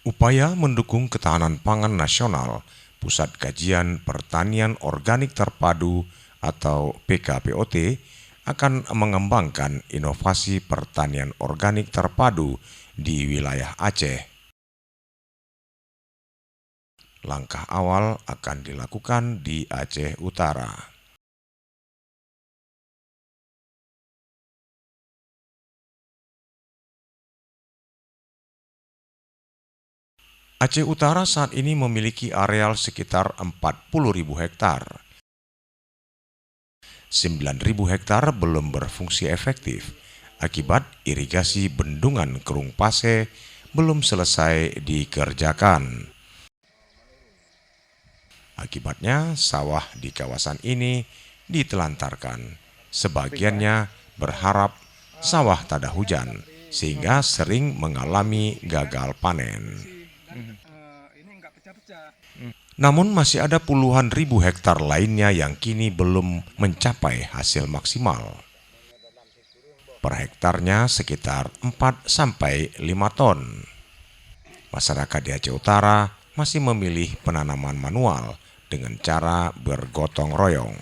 Upaya mendukung ketahanan pangan nasional, Pusat Kajian Pertanian Organik Terpadu atau PKPOT akan mengembangkan inovasi pertanian organik terpadu di wilayah Aceh. Langkah awal akan dilakukan di Aceh Utara. Aceh Utara saat ini memiliki areal sekitar 40.000 hektar. 9.000 hektar belum berfungsi efektif akibat irigasi bendungan Kerung Pase belum selesai dikerjakan. Akibatnya sawah di kawasan ini ditelantarkan. Sebagiannya berharap sawah tak ada hujan sehingga sering mengalami gagal panen. Namun masih ada puluhan ribu hektar lainnya yang kini belum mencapai hasil maksimal. Per hektarnya sekitar 4-5 ton. Masyarakat di Aceh Utara masih memilih penanaman manual dengan cara bergotong royong.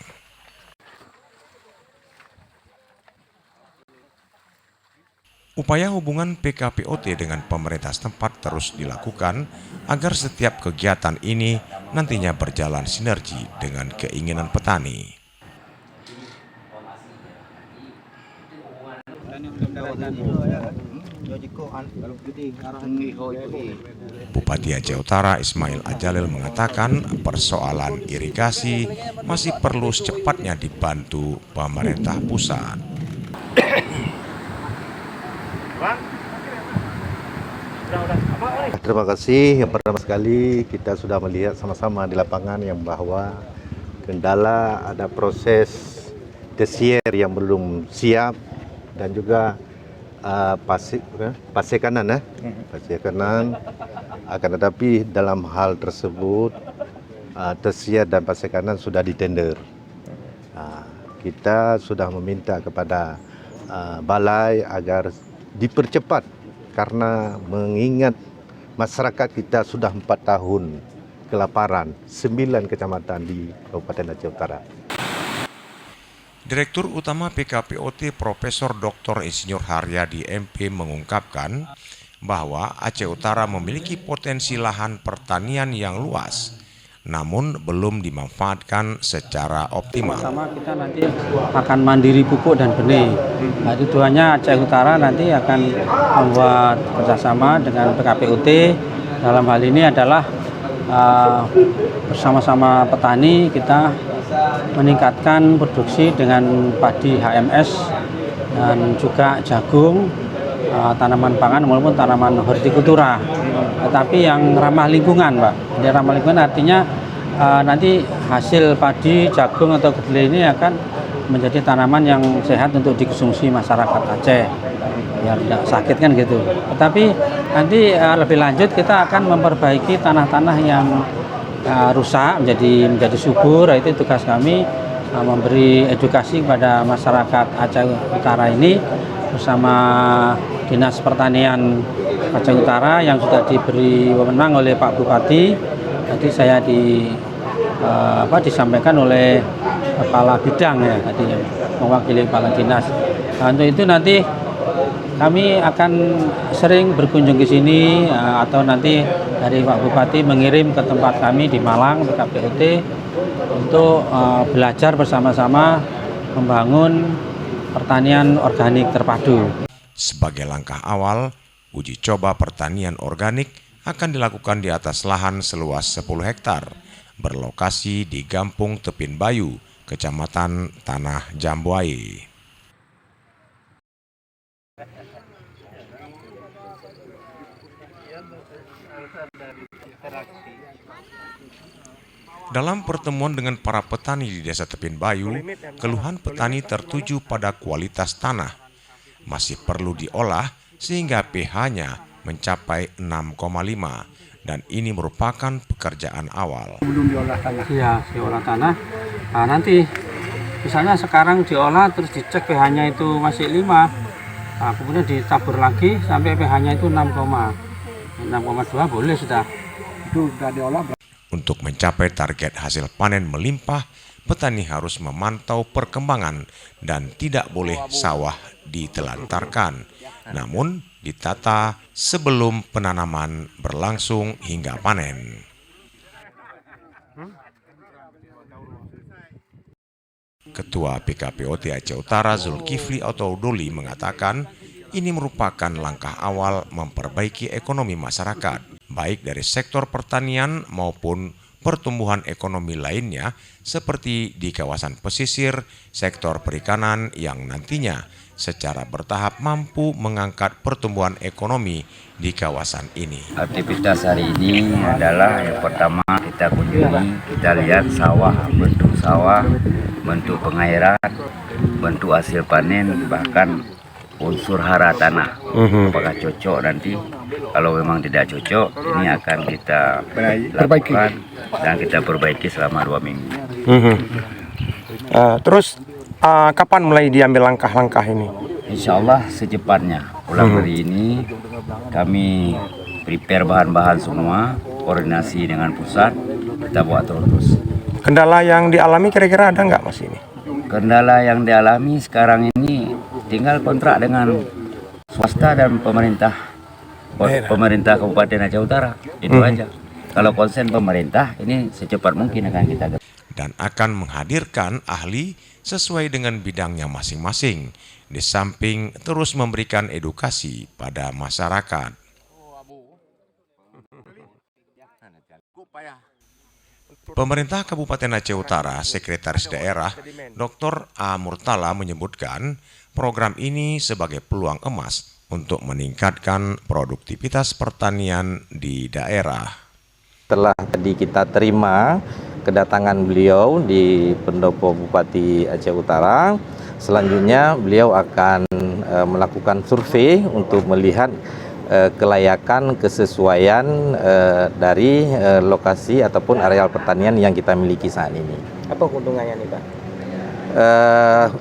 Upaya hubungan PKPOT dengan pemerintah setempat terus dilakukan agar setiap kegiatan ini nantinya berjalan sinergi dengan keinginan petani. Bupati Aceh Utara Ismail Ajalil mengatakan persoalan irigasi masih perlu secepatnya dibantu pemerintah pusat. Terima kasih. Yang pertama sekali kita sudah melihat sama-sama di lapangan yang bahwa kendala ada proses desier yang belum siap dan juga pasir kanan akan tetapi dalam hal tersebut desier dan pasir kanan sudah ditender. Kita sudah meminta kepada balai agar dipercepat karena mengingat masyarakat kita sudah 4 tahun kelaparan, 9 kecamatan di Kabupaten Aceh Utara. Direktur Utama PKPOT Profesor Dr. Insinyur Haryadi MP mengungkapkan bahwa Aceh Utara memiliki potensi lahan pertanian yang luas, namun belum dimanfaatkan secara optimal. Pertama kita nanti akan mandiri pupuk dan benih. Nah, tujuannya Aceh Utara nanti akan membuat kerjasama dengan PKPOT. Dalam hal ini adalah bersama-sama petani kita meningkatkan produksi dengan padi HMS dan juga jagung, tanaman pangan maupun tanaman hortikultura, tetapi yang ramah lingkungan, Pak. Jadi ramah lingkungan artinya nanti hasil padi, jagung atau kedelai ini akan menjadi tanaman yang sehat untuk dikonsumsi masyarakat Aceh, biar tidak sakit kan gitu. Tetapi nanti lebih lanjut kita akan memperbaiki tanah-tanah yang rusak menjadi subur. Itu tugas kami, memberi edukasi kepada masyarakat Aceh Utara ini bersama Dinas Pertanian Aceh Utara yang sudah diberi wewenang oleh Pak Bupati. Tadi saya disampaikan oleh kepala bidang ya tadi mewakili kepala dinas. Nah, untuk itu nanti kami akan sering berkunjung ke sini atau nanti dari Pak Bupati mengirim ke tempat kami di Malang PKPOT untuk belajar bersama-sama membangun pertanian organik terpadu. Sebagai langkah awal, uji coba pertanian organik akan dilakukan di atas lahan seluas 10 hektar, berlokasi di Gampung Tepin Bayu, Kecamatan Tanah Jambuai. Dalam pertemuan dengan para petani di Desa Tepin Bayu, keluhan petani tertuju pada kualitas tanah. Masih perlu diolah sehingga pH-nya mencapai 6,5 dan ini merupakan pekerjaan awal. Belum diolah tanah. Iya, diolah tanah. Nah, nanti misalnya sekarang diolah terus dicek pH-nya itu masih 5. Nah, kemudian ditabur lagi sampai pH-nya itu 6, 6,2 boleh sudah. Itu sudah diolah. Untuk mencapai target hasil panen melimpah, petani harus memantau perkembangan dan tidak boleh sawah ditelantarkan, namun ditata sebelum penanaman berlangsung hingga panen. Ketua PKPOT Aceh Utara Zulkifli atau Doli mengatakan ini merupakan langkah awal memperbaiki ekonomi masyarakat, baik dari sektor pertanian maupun pertumbuhan ekonomi lainnya seperti di kawasan pesisir, sektor perikanan yang nantinya secara bertahap mampu mengangkat pertumbuhan ekonomi di kawasan ini. Aktivitas hari ini adalah yang pertama kita kunjungi, kita lihat sawah, bentuk pengairan, bentuk hasil panen, bahkan unsur hara tanah. Apakah cocok nanti? Kalau memang tidak cocok, ini akan kita lakukan dan kita perbaiki selama 2 minggu. Terus kapan mulai diambil langkah-langkah ini? Insya Allah secepatnya. Pulang hari ini kami prepare bahan-bahan semua, koordinasi dengan pusat, kita buat terus. Kendala yang dialami kira-kira ada nggak Mas ini? Kendala yang dialami sekarang ini tinggal kontrak dengan swasta dan pemerintah Kabupaten Aceh Utara. Itu aja. Kalau konsen pemerintah ini secepat mungkin akan kita dan akan menghadirkan ahli sesuai dengan bidangnya masing-masing, di samping terus memberikan edukasi pada masyarakat. Pemerintah Kabupaten Aceh Utara, Sekretaris Daerah Dr. A. Murtala menyebutkan program ini sebagai peluang emas untuk meningkatkan produktivitas pertanian di daerah. Setelah tadi kita terima kedatangan beliau di pendopo Bupati Aceh Utara, selanjutnya beliau akan melakukan survei untuk melihat kelayakan, kesesuaian dari lokasi ataupun areal pertanian yang kita miliki saat ini. Apa keuntungannya nih Pak?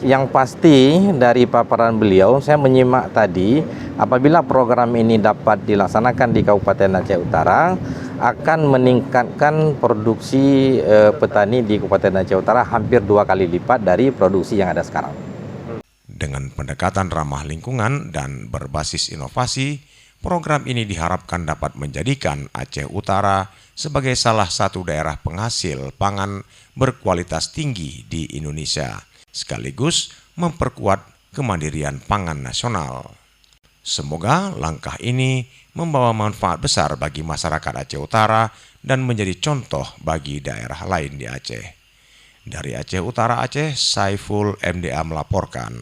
Yang pasti dari paparan beliau, saya menyimak tadi, apabila program ini dapat dilaksanakan di Kabupaten Aceh Utara, akan meningkatkan produksi petani di Kabupaten Aceh Utara hampir 2 kali lipat dari produksi yang ada sekarang. Dengan pendekatan ramah lingkungan dan berbasis inovasi, program ini diharapkan dapat menjadikan Aceh Utara sebagai salah satu daerah penghasil pangan berkualitas tinggi di Indonesia, sekaligus memperkuat kemandirian pangan nasional. Semoga langkah ini membawa manfaat besar bagi masyarakat Aceh Utara dan menjadi contoh bagi daerah lain di Aceh. Dari Aceh Utara Aceh, Saiful MDA melaporkan.